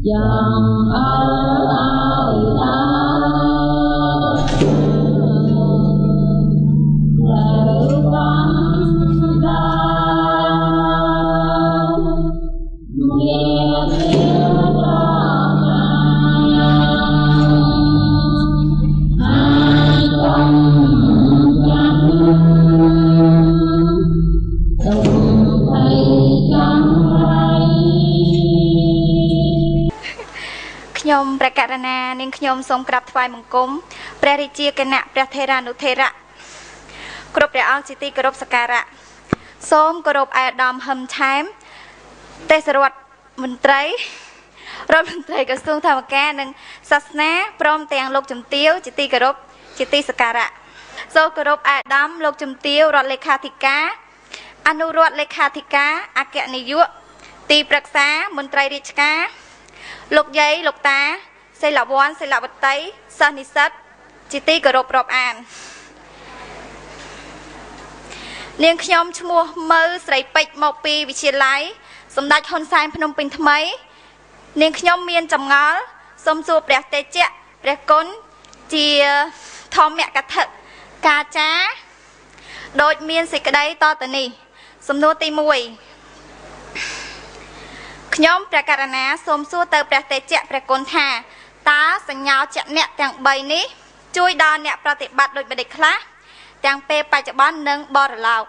Chẳng ở ai ta lệ văn ra nghe tiếng tròn ai trong chẳng từng thấy chẳng hay ខ្ញុំប្រកាសណានាងខ្ញុំសូមក្រាបថ្វាយបង្គំព្រះរាជាគណៈព្រះថេរានុថេរៈគ្រប់ព្រះអង្គជាទីគោរពសក្ការៈសូមគោរពអាដាមហឹមឆែមទេសរដ្ឋមន្ត្រីរដ្ឋមន្ត្រីក្រសួងធម្មការនិងសាសនាព្រមទាំងលោកជំទាវជាទីគោរពជាទីសក្ការៈសូមគោរពអាដាមលោកជំទាវរដ្ឋលេខាធិការអនុរដ្ឋលេខាធិការអគ្គនាយកទីប្រឹក្សាមន្ត្រីរាជការលោកយាយលោកតាសិលវ័នសិលវតីសិស្សនិស្សិតជាទីគោរពរាប់អាននាងខ្ញុំឈ្មោះមើស្រីពេជ្រមកពីវិទ្យាល័យសម្ដេចហ៊ុនសែនភ្នំពេញថ្មីនាងខ្ញុំមានចម្ងល់សូមសួរព្រះតេជៈព្រះគុណជាធម្មកថាកាចាដូចមានសេចក្តីតទៅនេះសំណួរទី1ខ្ញុំព្រះករណាសូមសួរទៅព្រះតេជៈព្រះគុណថាតើសញ្ញោជាក់អ្នកទាំង3នេះជួយដល់អ្នកប្រតិបត្តិដោយបដិខ្លះទាំងពេលបច្ចុប្បន្ននិងបរឡោក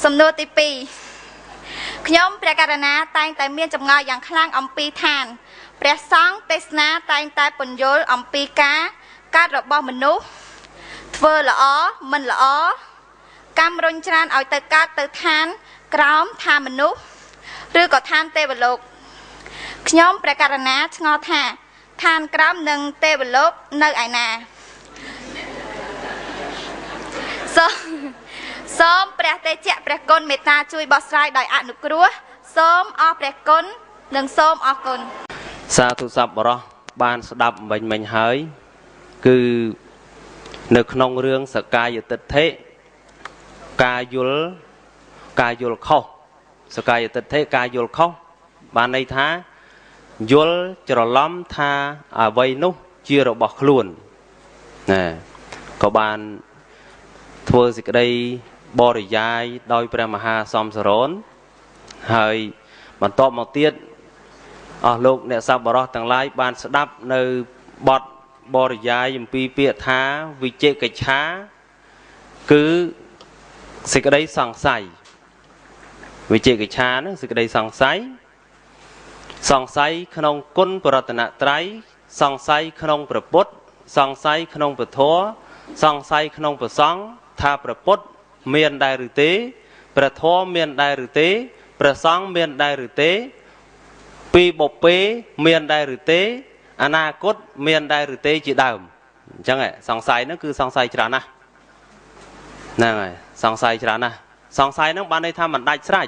សំណួរទី2ខ្ញុំព្រះករណាតែងតែមានចម្ងល់យ៉ាងខ្លាំងអំពីឋានព្រះសង្ឃទេសនាតែងតែពន្យល់អំពីការកើតរបស់មនុស្សធ្វើល្អមិនល្អកម្មរុញច្រានឲ្យទៅកើតទៅឋានក្រោមឋានមនុស្សឬក៏ឋានទេវលោកខ្ញុំព្រះករណាឆ្ងល់ថាឋានក្រោមនិងទេវលោកនៅឯណាសូមព្រះតេជៈព្រះគុណមេត្តាជួយបោះស្រាយដោយអនុគ្រោះសូមអរព្រះគុណនិងសូមអរគុណសាធុសប្បុរសបានស្ដាប់មិញហើយគឺនៅក្នុងរឿងសកាយតិដ្ឋិការយល់ខុសសកាយតិដ្ឋិការយល់ខុសបានន័យថាយល់ច្រឡំថាអ្វីនោះជារបស់ខ្លួនណាក៏បានធ្វើសេចក្តីបរិយាយដោយព្រះមហាសំសរណហើយបន្តមកទៀតអស់លោកអ្នកសប្បុរសទាំងឡាយបានស្ដាប់នៅបទបរិយាយអំពីពាក្យថាវិជិកិច្ឆាគឺសេចក្តីសង្ស័យវិជិកិច្ឆានោះសេចក្តីសង្ស័យក្នុងគុណបរតនត្រ័យសង្ស័យក្នុងព្រះពុទ្ធសង្ស័យក្នុងពធសង្ស័យក្នុងព្រះសង្ឃថាព្រះពុទ្ធមានដែរឬទេព្រះធម៌មានដែរឬទេព្រះសង្ឃមានដែរឬទេពីបុព្វេមានដែរឬទេអនាគតមានដែរឬទេជាដើមអញ្ចឹងសង្ស័យហ្នឹងគឺសង្ស័យច្រើនណាស់ហ្នឹងហើយសង្ស័យច្រើនណាស់សង្ស័យហ្នឹងបានន័យថាមិនដាច់ស្រេច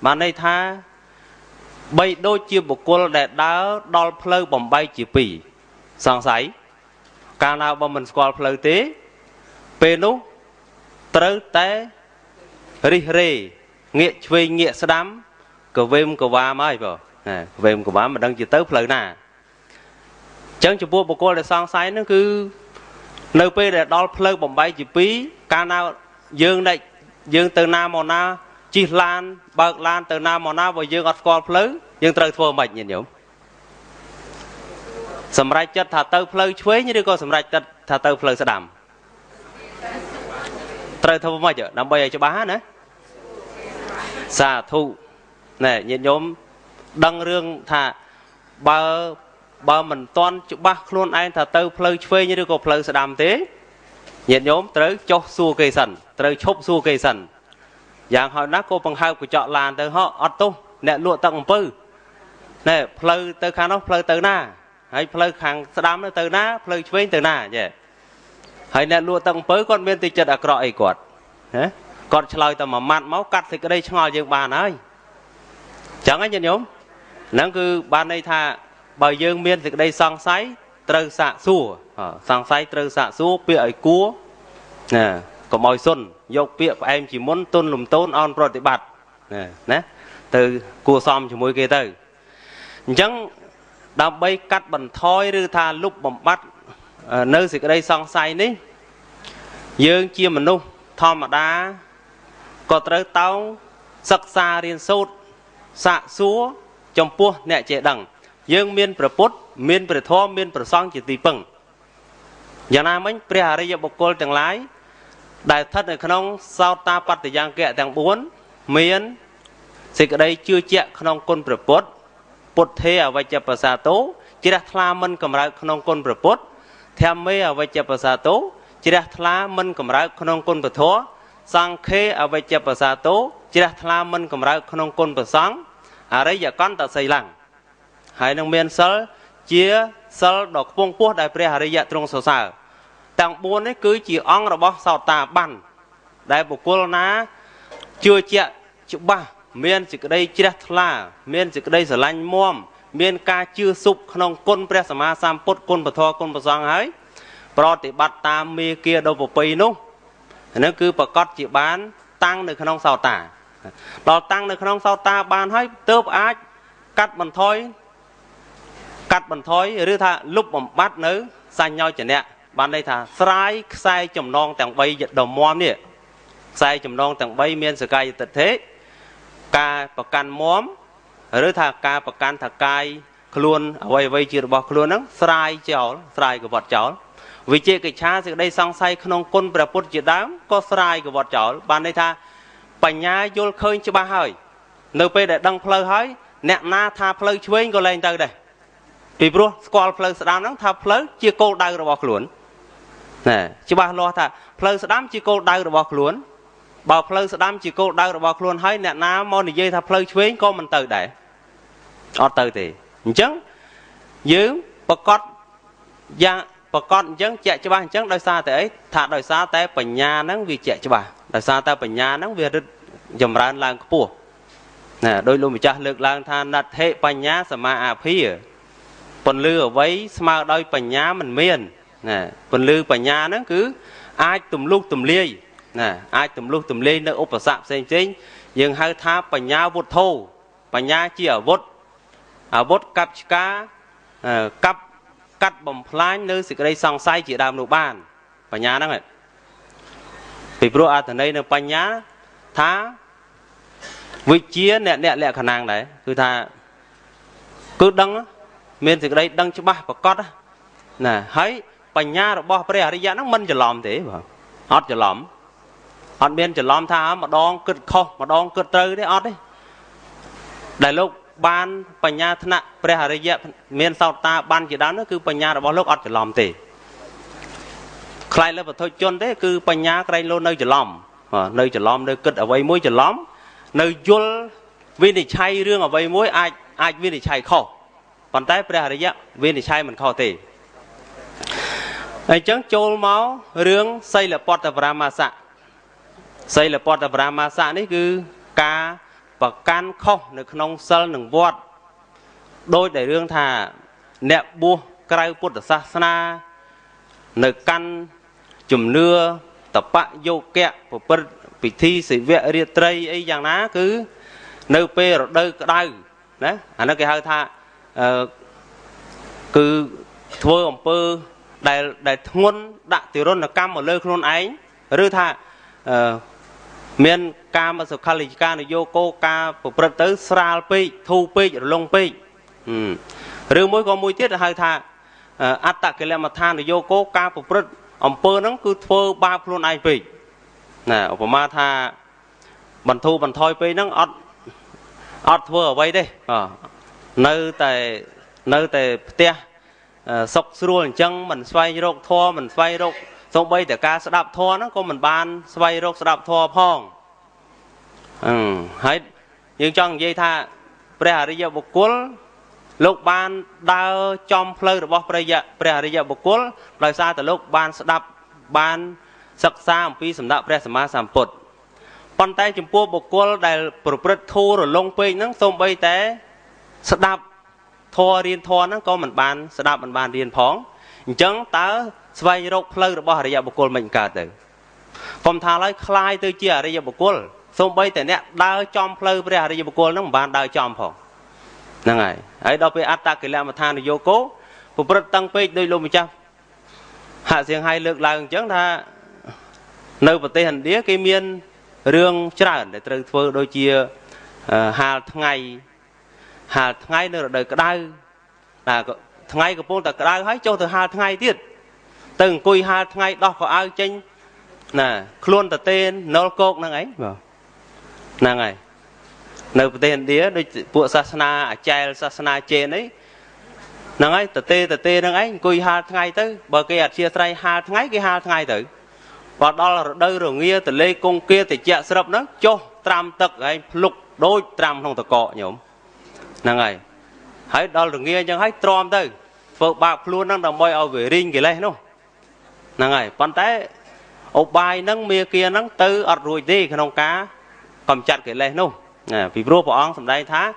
បានន័យថាបីដូចជាបុគ្គលដែលដើរដល់ផ្លូវបំបែកជាពីរសង្ស័យកាលណាបើមិនស្គាល់ផ្លូវទេពេលនោះត្រូវតែរិះរេងាកឆ្វេងងាកស្ដាំកវេមកវាមហើយបងណាកវេមកវាមមិនដឹងជាទៅផ្លូវណាអញ្ចឹងចំពោះបុគ្គលដែលសង្ស័យហ្នឹងគឺនៅពេលដែលដល់ផ្លូវបំបែកជាពីរកាលណាយើងទៅណាមកណាជិះឡានបើកឡានទៅណាមកណាបើយើងអត់ស្គាល់ផ្លូវយើងត្រូវធ្វើម៉េចញាតិញោមសម្រេចចិត្តថាទៅផ្លូវឆ្វេងឬក៏សម្រេចចិត្តថាទៅផ្លូវស្ដាំត្រូវធ្វើម៉េចដើម្បីឲ្យច្បាស់ណាសាធុណែញាតិញោមដឹងរឿងថាបើមិនទាន់ច្បាស់ខ្លួនឯងថាទៅផ្លូវឆ្វេងឬក៏ផ្លូវស្ដាំទេញាតិញោមត្រូវចុះសួរគេសិនត្រូវឈប់សួរគេសិនយ៉ាងហោចណាស់ក៏បង្ហើបកញ្ចក់ឡានទៅហោអត់ទោសអ្នកលក់ទឹកអំពៅណែផ្លូវទៅខាងនោះផ្លូវទៅណាហើយផ្លូវខាងស្ដាំទៅណាផ្លូវឆ្វេងទៅណាចេះហើយអ្នកលក់ទឹកអំពៅគាត់មានទីចិត្តអាក្រក់អីគាត់ណាគាត់ឆ្លើយតែមួយម៉ាត់មកកាត់សេចក្តីឆ្ងល់យើងបានហើយចឹងហ្នឹងញាតិញោមហ្នឹងគឺបានន័យថាបើយើងមានសេចក្តីសង្ស័យត្រូវសាកសួរសង្ស័យត្រូវសាកសួរពាក្យឲ្យគួរណាកុំឲ្យសុនយកពាក្យផ្អែមជាមុនទុនលំទោនអោនប្រតិបត្តិណាទៅគួរសមជាមួយគេទៅ chẳng đam bay cắt bẩn thoi rư tha lúc bầm bắt nơi sự đây song say ní dương chia mình nu thom mà đá có tới tao sắc xa riêng sốt xạ xúa trong pua nẹ trẻ đằng dương miên bờ pốt miên bờ thô miên bờ song chỉ tì pừng giờ nào mấy pre hà ri bọc côn chẳng lái đại thất ở khung sao ta bắt từ giang kẹ thằng bốn miên sự đây chưa chẹt khung côn bờ pốt pốt thế ở vai chập sa tố chỉ đặt la mình cầm ra khung côn bờ pốt theo mấy ở vai chập sa tố chỉ đặt la mình cầm ra khung côn bờ thô sang khê ở vai chập sa tố chỉ đặt la mình cầm ra khung côn bờ sáng ở đây giờ con ta xây lăng hai nông miền sơ chia sơ đọc phong quốc đại pre hà ri trong sổ sờ tặng buôn ấy cứ chỉ ong rồi bó sào tà bắn đại bộ cô ná chưa chẹt chụp ba miền chỉ cái đây chỉ đặt la miền chỉ cái đây sở lanh muom miền ca chưa sụp nông côn pre sama sam pốt côn bờ thọ côn bờ giang ấy pro thì bắt tam mi kia đâu bộ pì nung nó cứ bờ cót chỉ bán tăng được nông sào tà đào tăng được nông sào tà bán hết tớp ác cắt bằng thói rư tha lúc mà bắt nữ xanh nhau chẳng nè ban đây thà sai sai chùm non tàng bay giật đầu móm nè sai chùm non tàng bay miên sự cay tật thế ca bạc can móm rư tha ca bạc can thà cay luôn vay vay chưa bọc luôn đó sai chảo sai của vật chảo vì chế cái cha sự đây sang say không côn bờ pốt chỉ đám có sai của vật chảo ban đây tha bành nhá vô khơi cho ba hơi nơi pe để đăng phơi hơi nẹt na tha phơi chuối có lên tới đây vì bro squall phơi s담 nó tha phơi chia cô đau rồi bọc luôn nè chứ ba lo tha phơi s담 chia cô đau rồi bọc luôn bảo phơi s담 chia cô đau rồi bọc luôn hơi nẹt na mòn dây tha phơi chuối có mình tới đây ở tới thì chấn dưới bọc cọt giang bọc cọt chấn chạy cho ba chấn đôi xa tới thà đôi xa tới bành nhà nó vì chạy cho ba đôi xa ta bành nhà nó vì dầm ran lang cua nè đôi lúc mình cha lực lang tha nạt hệ bành nhà sama à phi phần lư ở với smart đôi bành nhà mình miền nè phần lư bành nhà nó cứ ai tùm lúc tùm lia nè ai tùm lúc tùm lia nó ốp vào sạp xem chính nhưng hai tha bành nhà vụt thô bành nhà chỉ ở vót cặp cá cặp cắt bầm phai nơi sự đây song say chỉ đàm nụ bàn bành nhà đó này vì pro ở đây nó bành nhà thá vị chia nẹt nẹt lẹ khả năng đấyคือ tha cứ đăng miền thì đây đăng cho ba và cót nè thấy bành nha rồi bỏ pre ở nó mìnhจะ lòm thế mà ótจะ lòm ót miềnจะ lòm tha mà đong cất kho mà đong cất trơi đấy ót đấy đại lúc ban bành nha thna pre ở miền sau ta ban chỉ đó nó cứ bành nha rồi bỏ lúc ótจะ lòm thếใครแล้วพอthôi chôn thế cứ bành nha cái lô nơiจะ lòm nơiจะ lòm nơi cất ở vây muốiจะ lòm nơi chôn vì để chay riêng ở vây muối ai vì để chay kho còn tại pre hà ri vì để chay mình kho tềไอ้จังโจลเมาเรื่องไซละปอตปรามาสะไซละปอตปรามาสะนี่คือการประกันข้อในขนมเซลหนึ่งวอดโดยในเรื่องท่าเนบบัวไกรพุทธศาสนาในกันจุ่มเนื้อตะปะโยแกะปะปิธีสิเวเรียตรีไอ้อย่างนั้นคือในเปรย์เดินก็ได้นะอันนั้นคือท่าคือทัวร์อำเภอได้ทวนดักติรนกรรมมาเลยคนไอ้หรือถ้าเมียนการมาสุขลิการโยโกกาประตูสราลปีทูปีลงปีหรือมวยก็มวยเจ็ดให้ท่าอัตตะเกลมาทานโยโกกาประตูอำเภอนั้นคือทัวร์บาคนไอ้ปีน่ะอุปมาท่าบรรทุบรรทอยปีนั้นอดทัวร์ไว้ได้เนื้อแต่เตี้ยสกสรวนจังมันสไวโรคทอมันสไวโรคทรงใบแต่การสดับทอนั้นก็มันบานสไวโรคสดับทอพ่องให้ยังจังยี่ท่าพระอริยบุคคลลูกบานดาวจอมเพลิดบอกพระอริยบุคคลโดยซาแต่ลูกบานสดับบานศักษาปีสำนักพระสมมาสัมพุทธปันไตจมพัวบุคคลได้ประพฤติทูหรือลงไปนั้นทรงใบแต่สดับทอเรียนทอนั้นก็มันบานสดับมันบานเรียนพ้องจังตาสวายโรคเพลิดบอกอริยบุคคลมันเกิดเลยผมทาไล่คลายตัวเจียอริยบุคคลทรงใบแต่เนี้ยดาวจอมเพลิดพระอริยบุคคลนั้นบานดาวจอมพ้อง năng này ấy đó về át ta cái làm mà than vô cố phụ bật tăng pe đôi lô một trăm hạ riêng hai lực lại chẳng tha nơi vật tây hành đĩa cái miên rương tràn để từ phơi đôi chia hà ngày nữa đời cái đai là ngày của phong tạc đai hãy cho từ hà ngày tiết từng cùi hà ngày đó có ai tranh nè luôn tờ tên nó cột năng ấy năng này nơi vật tây hành đĩa đôi bộ sasana chai sasana trên ấy năng ấy tờ tê năng ấy cùi hà ngày tới bờ kia chia tay hà ngày cái hà ngày tới và đó là đây rồi nghe từ lê công kia thì chẹt sập nó cho tram tật ấy lục đôi tram không tật cọ nhổm năng này hãy đó rồi nghe nhưng hãy trom tới vợ bạc luôn đang đồng bơi ở về ring kì lên không năng này con té ốp bài nâng mía kia nâng tư ọt rồi đi cái nông cá cầm chặt kì lên không vì bố bỏ ông sầm đây thá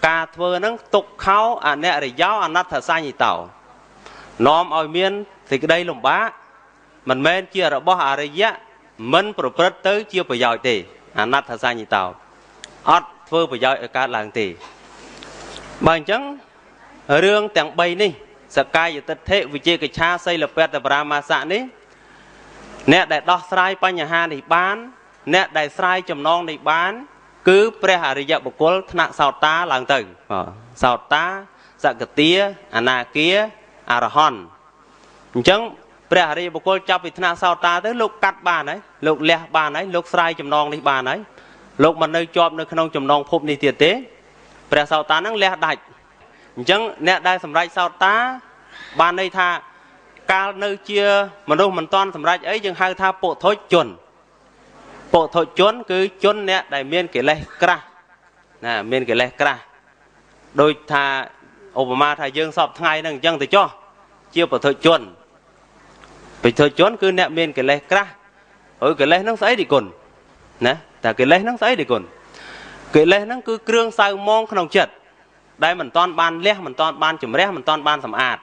cá thưa nâng tục khao nè để giáo nát thở sai nhị tàu nóm ở miên thì cái đây lồng bá mình men chia ra bao hà đấy mình pro tới chia bây giờ thì nát thà sai như tàu ót phơi bây giờ cả làng thì bằng chứng riêng tiếng bay ní skai giờ tết thế vì chia cái cha xây lập pet brahma sa ní nè đại đo sai pa nhà ha thì bán nè đại sai chầm non thì bán cứ pre hà đấy bậc cố nặng sao ta làng từ sao ta sa cái tía ana kia arahon chứngព្រះរាបុគ្គលចាប់ពីថ្នាក់សោតាទៅលោកកាត់បានហើយលោកលះបានហើយលោកស្រាយចំណងនេះបានហើយលោកមិននៅជាប់នៅក្នុងចំណងភពនេះទៀតទេព្រះសោតានឹងលះដាច់អញ្ចឹងអ្នកដែលសម្រេចសោតាបានន័យថាកាលនៅជាមនុស្សមិនតាន់សម្រេចអីយើងហៅថាពុទ្ធជនគឺជនអ្នកដែលមានកិលេសក្រាស់ណាមានកិលេសក្រាស់ដូចថាឧបមាថាយើងសពថ្ងៃហ្នឹងអញ្ចឹងទៅចុះជាពុទ្ធជនbị thôi chốn cứ nẹm miên cái lê kra, cái lê nó sấy đi cồn, nè,แต่cái lê nó sấy đi cồn, cái lê nó cứ kêu sao mong không chật, đây mình toàn ban lê, mình toàn ban chùm lê, mình toàn ban sầm ạt,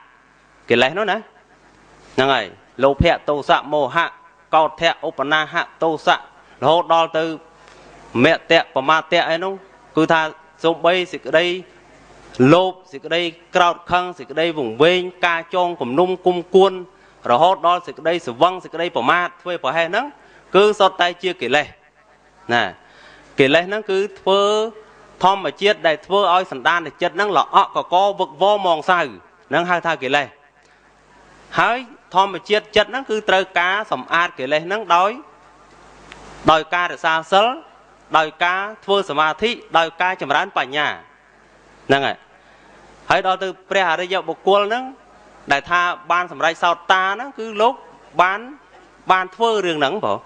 cái lê nó nè, như này, lô phe tô sạ mô hạ, cao thẹ opana hạ tô sạ, hô đo từ mẹ tẹ và ma tẹ ấy nó, cứ tha sông bay xịt đây, lốp xịt đây, cào khăng xịt đây vùng bên, ca chong cùng nung cung cuôn rồi hốt đó sẽ đây sự vâng sẽ đây bỏ mát thuê bỏ hè nó cứ sọt tay chia kể lệ nè kể lệ nó cứ thưa thom mà chết đây thưa oi sẵn đan để chết nó lọ có vực vô mòn sai nó hai thai kể lệ hái thom mà chết chết nó cứ trơ cá sầm át kể lệ nó đòi ca để xa sớ đòi ca thưa sầm ma thị đòi ca chầm rán bà nhà nè này hãy đó từ pre hà đây dạo bọc cua nó đại tha ban sầm rai sao ta nó cứ lúc ban phơi riêng nắng bỏ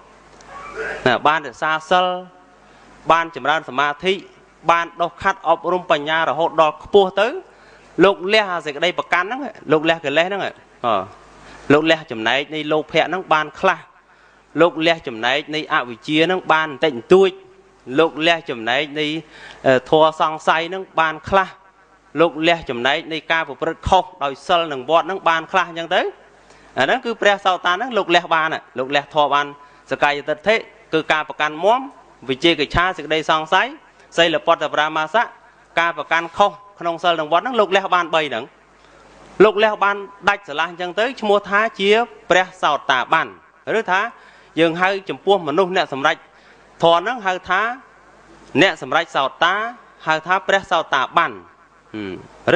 nè ban để xa sơ ban chấm ran sầm ma thị ban đo khát ọp rum bành nhà rồi hốt đo pua tới lục le gì cái đây bậc can đó lục le cái le đó lục le chấm này đi lục hẹ nó ban kha lục le chấm này đi ạ vị chia nó ban tịnh tui lục le chấm này đi thua sang say nó ban kha lúc lẽ chấm nàyในការប្រព្រឹត្តខុសដោយសិលនឹងវត្តនឹងបានខ្លះអញ្ចឹងទៅអាហ្នឹងគឺព្រះសោតាហ្នឹងលោកលះបានលោកលះធម៌បានសកាយតិដ្ឋិគឺការប្រកាន់មុំវិជេកិច្ឆាសេចក្តីសង្ស័យសីលពតប្រាមាសៈការប្រកាន់ខុសក្នុងសិលនឹងវត្តហ្នឹងលោកលះបាន3ហ្នឹងលោកលះបានដាច់ស្រឡះអញ្ចឹងទៅឈ្មោះថាជាព្រះសោតាបានឬថាយើងហៅចំពោះមនុស្សអ្នកសម្រេចធម៌ហ្នឹងហៅថាអ្នកសម្រេចសោតាហៅថាព្រះសោតាបាន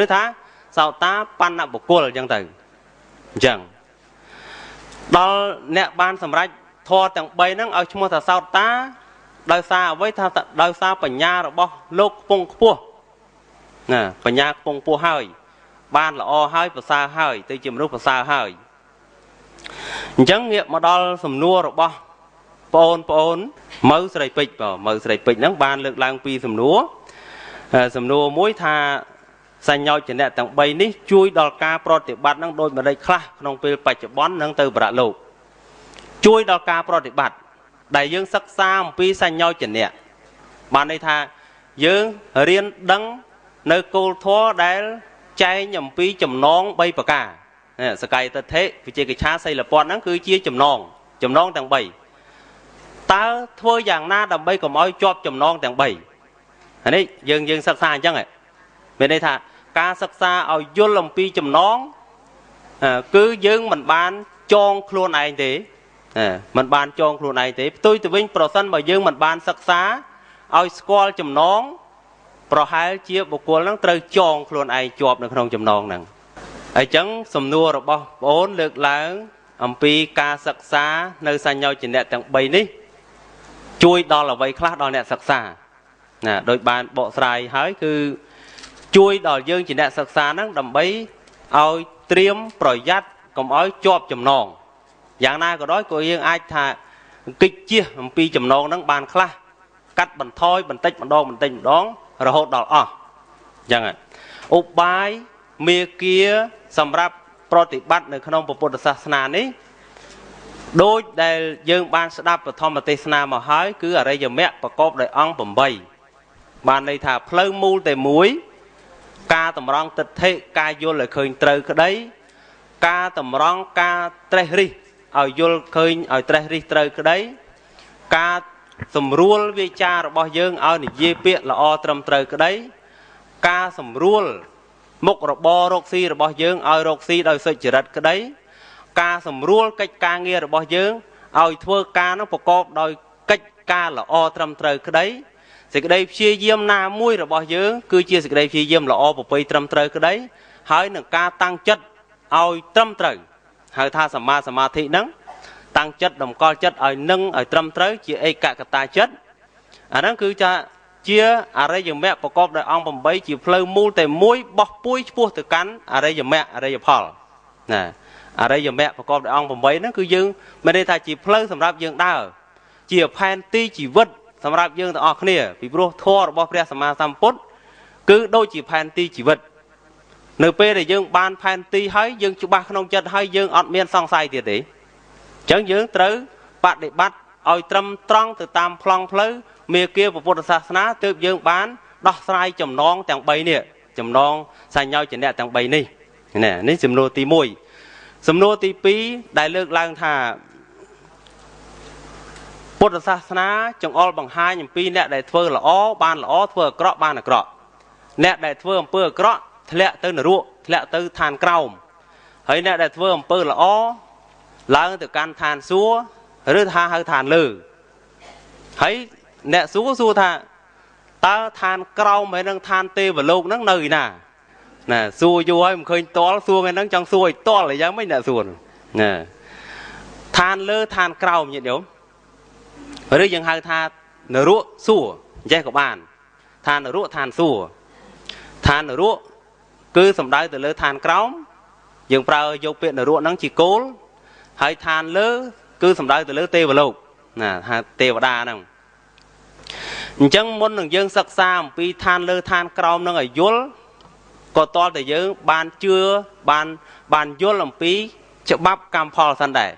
ឬថាសោតាបណ្ណបុគ្គលអញ្ចឹងទៅអញ្ចឹងដល់អ្នកបានសម្រេចធម៌ទាំង3ហ្នឹងឲ្យឈ្មោះថាសោតាដោយសារអ្វីថាដោយសារបញ្ញារបស់លោកខ្ពង់ខ្ពស់ណាបញ្ញាខ្ពង់ខ្ពស់ហើយបានល្អហើយប្រសើរហើយទៅជាមនុស្សប្រសើរហើយអញ្ចឹងងាកមកដល់សំណួររបស់បងប្អូនមើស្រីពេជ្រមើស្រីពេជ្រហ្នឹងបានលើកឡើងពីសំណួរមួយថាសញ្ញោចនៈទាំង3នេះជួយដល់ការប្រតិបត្តិនឹងដោយម្ដេចខ្លះក្នុងពេលបច្ចុប្បន្ននឹងទៅបរៈលោកជួយដល់ការប្រតិបត្តិដែលយើងសិក្សាអំពីសញ្ញោចនៈបានន័យថាយើងរៀនដឹងនៅគោលធម៌ដែលចែងអំពីចំណង3ប្រការសកាយតិដ្ឋិវិជេកិច្ឆាសីលពតហ្នឹងគឺជាចំណងទាំង3តើធ្វើយ៉ាងណាដើម្បីកុំឲ្យជាប់ចំណងទាំង3អានេះយើងសិក្សាអញ្ចឹងមែ មានន័យថាការសិក្សាឲ្យយល់អំពីចំណងគឺយើងមិនបានចងខ្លួនឯងទេមិនបានចងខ្លួនឯងទេផ្ទុយទៅវិញប្រសិនបើយើងមិនបានសិក្សាឲ្យស្គាល់ចំណងប្រហែលជាបុគ្គលនឹងត្រូវចងខ្លួនឯងជាប់នៅក្នុងចំណងហ្នឹងអញ្ចឹងសំណួររបស់បងអូនលើកឡើងអំពីការសិក្សានៅសញ្ញោចនៈទាំង3នេះជួយដល់អ្វីខ្លះដល់អ្នកសិក្សាណាដោយបានបកស្រាយហើយគឺជួយដល់យើងជាអ្នកសិក្សាហ្នឹងដើម្បីឲ្យត្រៀមប្រយ័ត្នកុំឲ្យជាប់ចំណងយ៉ាងណាក៏ដោយក៏យើងអាចថាកិច្ចជៀសអំពីចំណងហ្នឹងបានខ្លះកាត់បន្ថយបន្តិចម្ដងរហូតដល់អស់អញ្ចឹងឧបាយមេគាសម្រាប់ប្រតិបត្តិនៅក្នុងពុទ្ធសាសនានេះដូចដែលយើងបានស្ដាប់បឋមទេសនាមកហើយគឺអរិយមគ្គប្រកបដោយអង្គ8បានន័យថាផ្លូវមូលតែមួយការតម្រង់ទិដ្ឋិការយល់ឲ្យឃើញត្រូវក្តីការតម្រង់ការត្រេះរិះឲ្យយល់ឃើញឲ្យត្រេះរិះត្រូវក្តីការសម្រួលវាចារបស់យើងឲ្យនិយាយពាក្យល្អត្រឹមត្រូវក្តីការសម្រួលមុខរបររកស៊ីរបស់យើងឲ្យរកស៊ីដោយសុចរិតក្តីការសម្រួលកិច្ចការងាររបស់យើងឲ្យធ្វើការនោះប្រកបដោយកិច្ចការល្អត្រឹមត្រូវក្តីសេចក្តីព្យាយាមណាមួយរបស់យើងគឺជាសេចក្តីព្យាយាមល្អប្រពៃត្រឹមត្រូវក្តីហើយនឹងការតាំងចិត្តឲ្យត្រឹមត្រូវហៅថាសម្មាសមាធិហ្នឹងតាំងចិត្តតម្កល់ចិត្តឲ្យនឹងឲ្យត្រឹមត្រូវជាឯកកតាចិត្តអាហ្នឹងគឺជាអរិយមគ្គប្រកបដោយអង្គ8ជាផ្លូវមូលតែមួយបោះពួយឆ្ពោះទៅកាន់អរិយមគ្គអរិយផលណាអរិយមគ្គប្រកបដោយអង្គ8ហ្នឹងគឺយើងមានន័យថាជាផ្លូវសម្រាប់យើងដើរជាផែនទីជីវិតសម្រាប់យើងទាំងអស់គ្នាពីព្រោះធម៌របស់ព្រះសម្មាសម្ពុទ្ធគឺដូចជាផែនទីជីវិតនៅពេលដែលយើងបានផែនទីហើយយើងច្បាស់ក្នុងចិត្តហើយយើងអត់មានសង្ស័យទៀតទេអញ្ចឹងយើងត្រូវបដិបត្តិឲ្យត្រឹមត្រង់ទៅតាមប្លង់ផ្លូវមេគាពុទ្ធសាសនាទើបយើងបានដោះស្រាយចំណងទាំង3នេះចំណងសញ្ញោចនៈទាំង3នេះនេះសំណួរទី1សំណួរទី2ដែលលើកឡើងថាពុទ្ធសាសនាចង្អុលបង្ហាញអំពីអ្នកដែលធ្វើល្អបានល្អធ្វើអាក្រក់បានអាក្រក់អ្នកដែលធ្វើអំពើអាក្រក់ធ្លាក់ទៅនរកធ្លាក់ទៅឋានក្រោមហើយអ្នកដែលធ្វើអំពើល្អឡើងទៅកាន់ឋានសួគ៌ឬថាហៅឋានលើហើយអ្នកសួរថាតើឋានក្រោមហើយនឹងឋានទេវលោកហ្នឹងនៅឯណាសួរយូរហើយមិនឃើញតល់សួរថ្ងៃហ្នឹងចង់សួរឲ្យតល់អីយ៉ាងម៉េចអ្នកសួរឋានលើឋានក្រោមញាតិញោមឬយើងហៅថានរកសួរអញ្ចេះក៏បានឋាននរកឋានសួរឋាននរកគឺសំដៅទៅលើឋានក្រោមយើងប្រើយកពាក្យនរកហ្នឹងជាគោលហើយឋានលើគឺសំដៅទៅលើទេវលោកថាទេវតាហ្នឹងអញ្ចឹងមុននឹងយើងសិក្សាអំពីឋានលើឋានក្រោមនឹងឲ្យយល់ក៏តលតែយើងបានជឿបានយល់អំពីច្បាប់កម្មផលសិនដែរ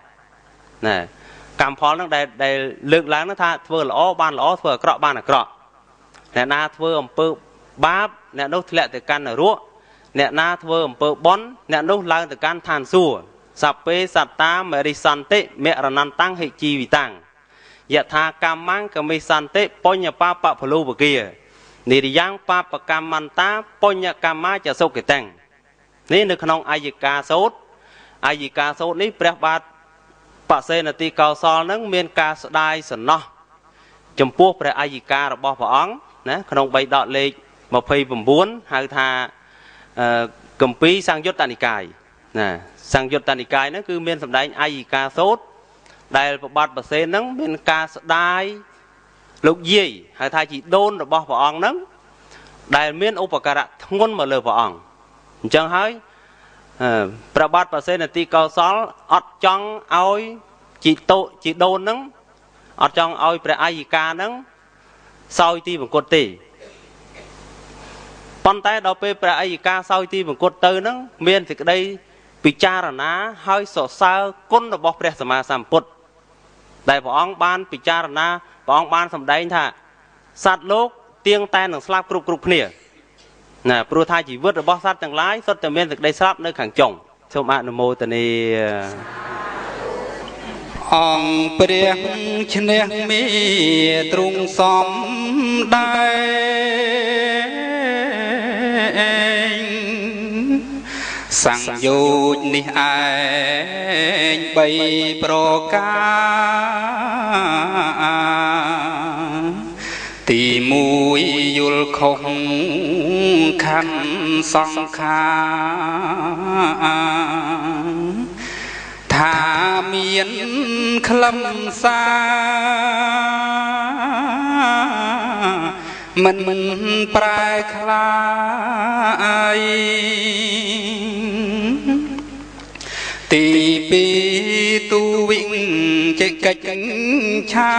កម្មផលហ្នឹងដែលលើកឡើងថាធ្វើល្អបានល្អធ្វើអាក្រក់បានអាក្រក់អ្នកណាធ្វើអំពើបាបអ្នកនោះធ្លាក់ទៅកាន់នរកអ្នកណាធ្វើអំពើបុណ្យអ្នកនោះឡើងទៅកាន់ឋានសួគ៌សព្ពេសត្តាមរិសន្តិមរណន្តੰហិជីវិតាំងយថាកម្មੰកមិសន្តិបញ្ញបាបពលូវគានិរិយ៉ាងបាបកម្មន្តាបញ្ញកម្មាចសុគិតាំងនេះនៅក្នុងអាយិកាសូត្រនេះព្រះបាទបសេនទីកោសលនឹងមានការស្ដាយសំណោះចំពោះព្រះអាយិការបស់ព្រះអង្គណាក្នុងបៃដកលេខ29ហៅថាគម្ពីរសង្យុត្តនិកាយសង្យុត្តនិកាយហ្នឹងគឺមានសម្ដែងអាយិកាសូត្រដែលព្រះបាទបសេនហ្នឹងមានការស្ដាយលោកយាយហៅថាជីដូនរបស់ព្រះអង្គហ្នឹងដែលមានឧបការៈធ្ងន់មកលើព្រះអង្គអញ្ចឹងហើយព្រះបាទបសេនទីកោសលអត់ចង់ឲ្យជីដូនហ្នឹងអត់ចង់ឲ្យព្រះអាយិកាហ្នឹងសោយទីបង្គត់ទេប៉ុន្តែដល់ពេលព្រះអាយិកាសោយទីបង្គត់ទៅហ្នឹងមានសេចក្តីពិចារណាហើយសរសើរគុណរបស់ព្រះសម្មាសម្ពុទ្ធដែលព្រះអង្គបានពិចារណាព្រះអង្គបានសម្ដែងថាសត្វលោកទៀងតែនឹងស្លាប់គ្រប់គ្នាព្រោះថាជីវិតរបស់សត្វទាំងឡាយសុទ្ធតែមានសេចក្តីស្លាប់នៅខាងចុងសូមអនុមោទនាអង្គព្រះឈ្នះមេទ្រង់សំដែង sang dội ní ai bay pro ca tì mùi yul không khăn song kha thà miền khlâm xa mình prai khai tì pi tu vinh chạy cách cha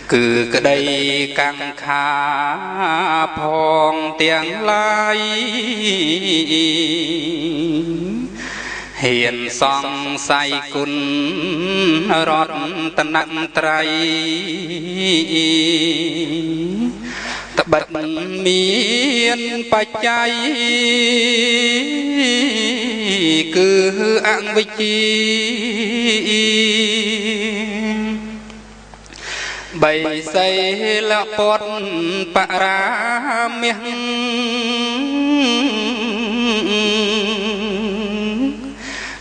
cứ cái đây càng khá phong tiếng lai hiền song say cun rót tân nặng trai tập bật miên pa chay cứ ăn với chi bày xây là pot pa ra miếng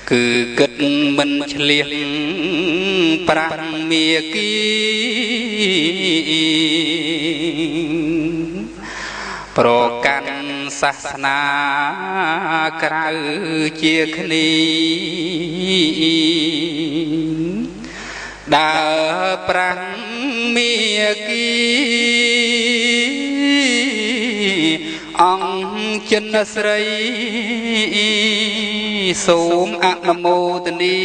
cứ cất mình liền prang mía kí pro can sasana krau chia khni đã prang mía kí ông chân srei sôm ác nam mô tani